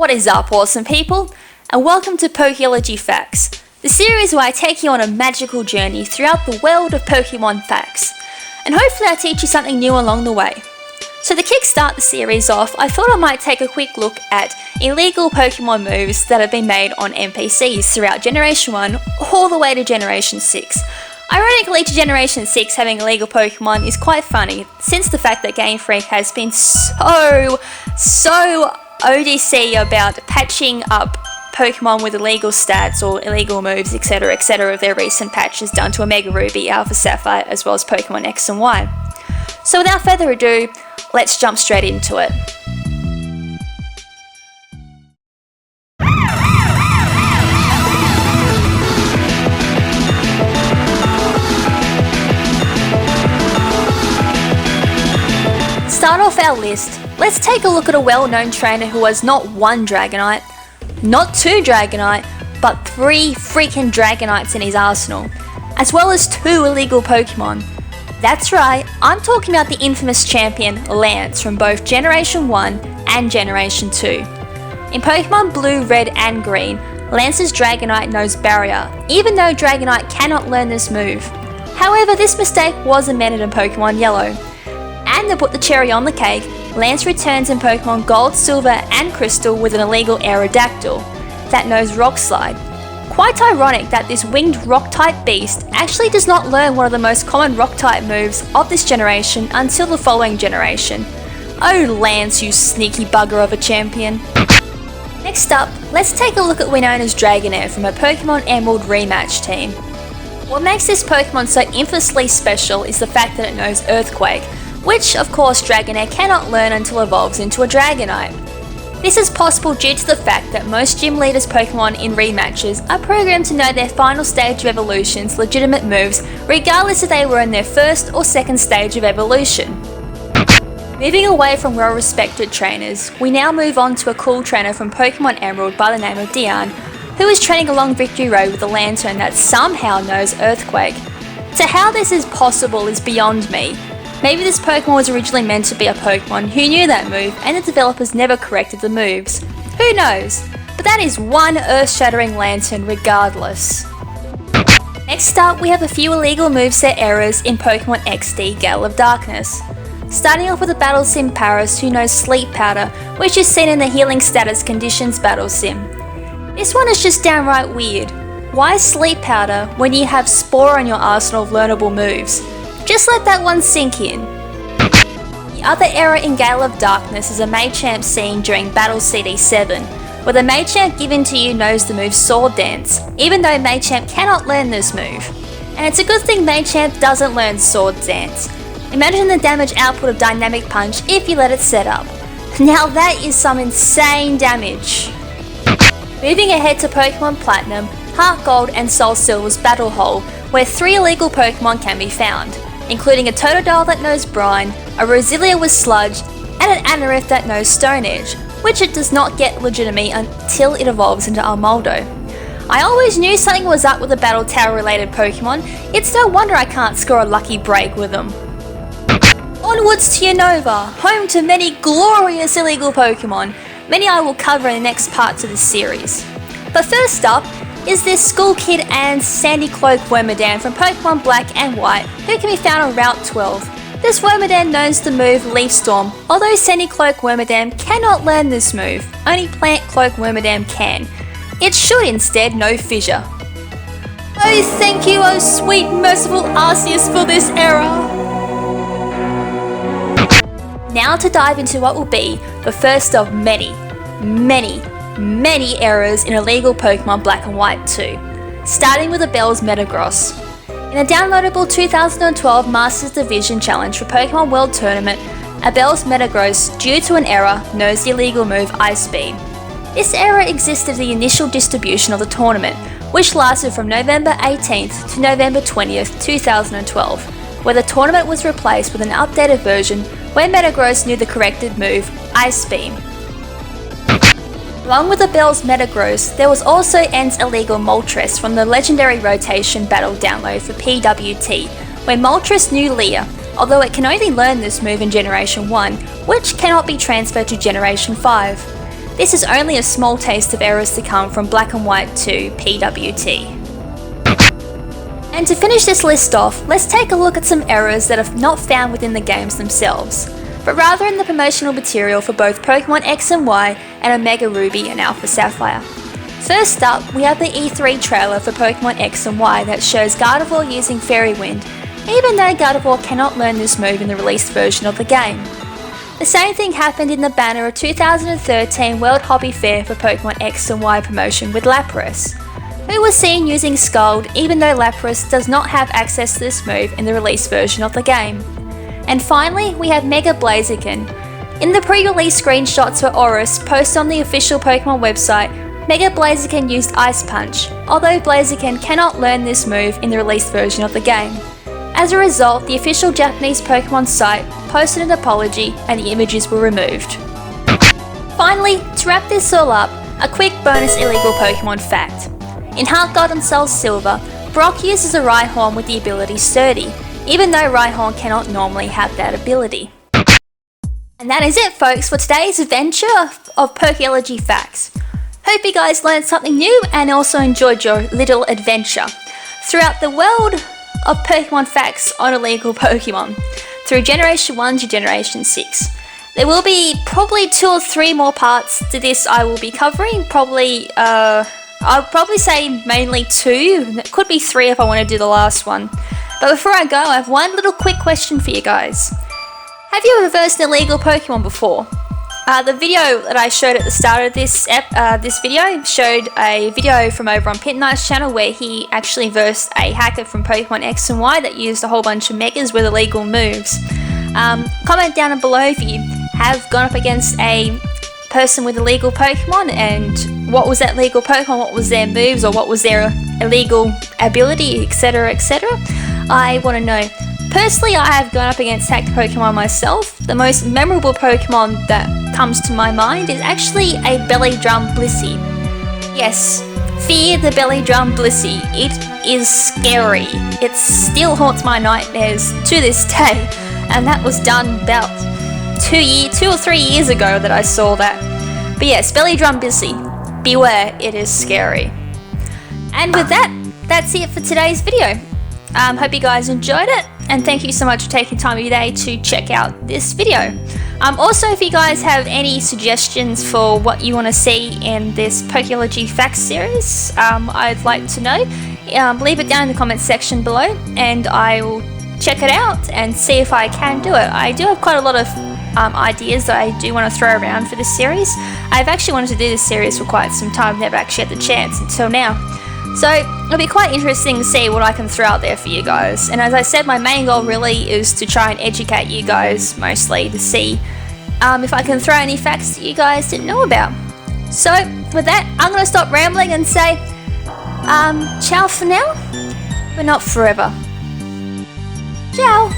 What is up, awesome people? And welcome to Pokeology Facts, the series where I take you on a magical journey throughout the world of Pokemon facts, and hopefully I teach you something new along the way. So to kickstart the series off, I thought I might take a quick look at illegal Pokemon moves that have been made on NPCs throughout Generation 1 all the way to Generation 6. Ironically, to Generation 6 having illegal Pokemon is quite funny, since the fact that Game Freak has been so ODC about patching up Pokemon with illegal stats or illegal moves, etc, of their recent patches done to Omega Ruby, Alpha Sapphire, as well as Pokemon X and Y. So without further ado, let's jump straight into it. Start off our list, let's take a look at a well-known trainer who has not one Dragonite, not two Dragonite, but 3 freaking Dragonites in his arsenal, as well as 2 illegal Pokemon. That's right, I'm talking about the infamous champion Lance from both Generation 1 and Generation 2. In Pokemon Blue, Red and Green, Lance's Dragonite knows Barrier, even though Dragonite cannot learn this move. However, this mistake was amended in Pokemon Yellow. And to put the cherry on the cake, Lance returns in Pokemon Gold, Silver and Crystal with an illegal Aerodactyl that knows Rock Slide. Quite ironic that this winged rock-type beast actually does not learn one of the most common rock-type moves of this generation until the following generation. Oh Lance, you sneaky bugger of a champion. Next up, let's take a look at Winona's Dragonair from a Pokemon Emerald rematch team. What makes this Pokemon so infamously special is the fact that it knows Earthquake, which of course Dragonair cannot learn until it evolves into a Dragonite. This is possible due to the fact that most gym leaders' Pokemon in rematches are programmed to know their final stage of evolution's legitimate moves regardless if they were in their first or second stage of evolution. Moving away from well-respected trainers, we now move on to a cool trainer from Pokemon Emerald by the name of Dian, who is training along Victory Road with a Lantern that somehow knows Earthquake. So how this is possible is beyond me. Maybe this Pokemon was originally meant to be a Pokemon who knew that move and the developers never corrected the moves. Who knows? But that is one earth-shattering Lantern regardless. Next up, we have a few illegal moveset errors in Pokemon XD Gale of Darkness. Starting off with a Battle Sim Paris who knows Sleep Powder, which is seen in the Healing Status Conditions Battle Sim. This one is just downright weird. Why Sleep Powder when you have Spore in your arsenal of learnable moves? Just let that one sink in. The other error in Gale of Darkness is a Machamp scene during Battle CD7, where the Machamp given to you knows the move Sword Dance, even though Machamp cannot learn this move. And it's a good thing Machamp doesn't learn Sword Dance. Imagine the damage output of Dynamic Punch if you let it set up. Now that is some insane damage. Moving ahead to Pokemon Platinum, Heart Gold and Soul Silver's Battle Hole, where 3 illegal Pokemon can be found, including a Totodile that knows Brine, a Roselia with Sludge, and an Anorith that knows Stone Edge, which it does not get legitimacy until it evolves into Armaldo. I always knew something was up with the Battle Tower related Pokemon, it's no wonder I can't score a lucky break with them. Onwards to Unova, home to many glorious illegal Pokemon, many I will cover in the next parts of this series. But first up, is this Skull Kid and Sandy Cloak Wormadam from Pokemon Black and White, who can be found on Route 12. This Wormadam knows the move Leaf Storm, although Sandy Cloak Wormadam cannot learn this move, only Plant Cloak Wormadam can. It should instead know Fissure. Oh thank you, oh sweet merciful Arceus for this error! Now to dive into what will be the first of many errors in illegal Pokemon Black and White 2, starting with a Bell's Metagross. In a downloadable 2012 Masters Division Challenge for Pokemon World Tournament, a Bell's Metagross, due to an error, knows the illegal move Ice Beam. This error existed at the initial distribution of the tournament, which lasted from November 18th to November 20th, 2012, where the tournament was replaced with an updated version where Metagross knew the corrected move Ice Beam. Along with the Bell's Metagross, there was also N's illegal Moltres from the Legendary Rotation Battle download for PWT, where Moltres knew Leer, although it can only learn this move in Generation 1, which cannot be transferred to Generation 5. this is only a small taste of errors to come from Black and White 2 PWT. And to finish this list off, let's take a look at some errors that are not found within the games themselves, but rather in the promotional material for both Pokemon X and Y and Omega Ruby and Alpha Sapphire. First up, we have the E3 trailer for Pokemon X and Y that shows Gardevoir using Fairy Wind, even though Gardevoir cannot learn this move in the released version of the game. The same thing happened in the banner of 2013 World Hobby Fair for Pokemon X and Y promotion with Lapras, who was seen using Scald even though Lapras does not have access to this move in the released version of the game. And finally, we have Mega Blaziken. In the pre-release screenshots for Oris posted on the official Pokemon website, Mega Blaziken used Ice Punch, although Blaziken cannot learn this move in the released version of the game. As a result, the official Japanese Pokemon site posted an apology and the images were removed. Finally, to wrap this all up, a quick bonus illegal Pokemon fact. In Heart Gold and Soul Silver, Brock uses a Rhyhorn with the ability Sturdy, even though Rhyhorn cannot normally have that ability. And that is it, folks, for today's adventure of Pokeology facts. Hope you guys learned something new and also enjoyed your little adventure throughout the world of Pokemon facts on illegal Pokemon, through Generation 1 to Generation 6. There will be probably 2 or 3 more parts to this I will be covering, I'll probably say mainly 2, it could be 3 if I want to do the last one. But before I go, I have one little quick question for you guys. Have you ever versed an illegal Pokemon before? The video that I showed at the start of this video showed a video from over on Pit Knight's channel where he actually versed a hacker from Pokemon X and Y that used a whole bunch of megas with illegal moves. Comment down below if you have gone up against a person with illegal Pokemon and what was that legal Pokemon, what was their moves or what was their illegal ability, etc, etc. I want to know. Personally, I have gone up against hacked Pokemon myself. The most memorable Pokemon that comes to my mind is actually a Belly Drum Blissey. Yes, fear the Belly Drum Blissey. It is scary. It still haunts my nightmares to this day, and that was done about 2 or 3 years ago that I saw that. But yes, Belly Drum Blissey, beware, it is scary. And with that, that's it for today's video. Hope you guys enjoyed it, and thank you so much for taking time of your day to check out this video. Also, if you guys have any suggestions for what you want to see in this Pokeology Facts series, I'd like to know. Leave it down in the comments section below, and I will check it out and see if I can do it. I do have quite a lot of ideas that I do want to throw around for this series. I've actually wanted to do this series for quite some time, never actually had the chance until now. So it'll be quite interesting to see what I can throw out there for you guys. And as I said, my main goal really is to try and educate you guys mostly, to see if I can throw any facts that you guys didn't know about. So with that, I'm going to stop rambling and say ciao for now, but not forever. Ciao!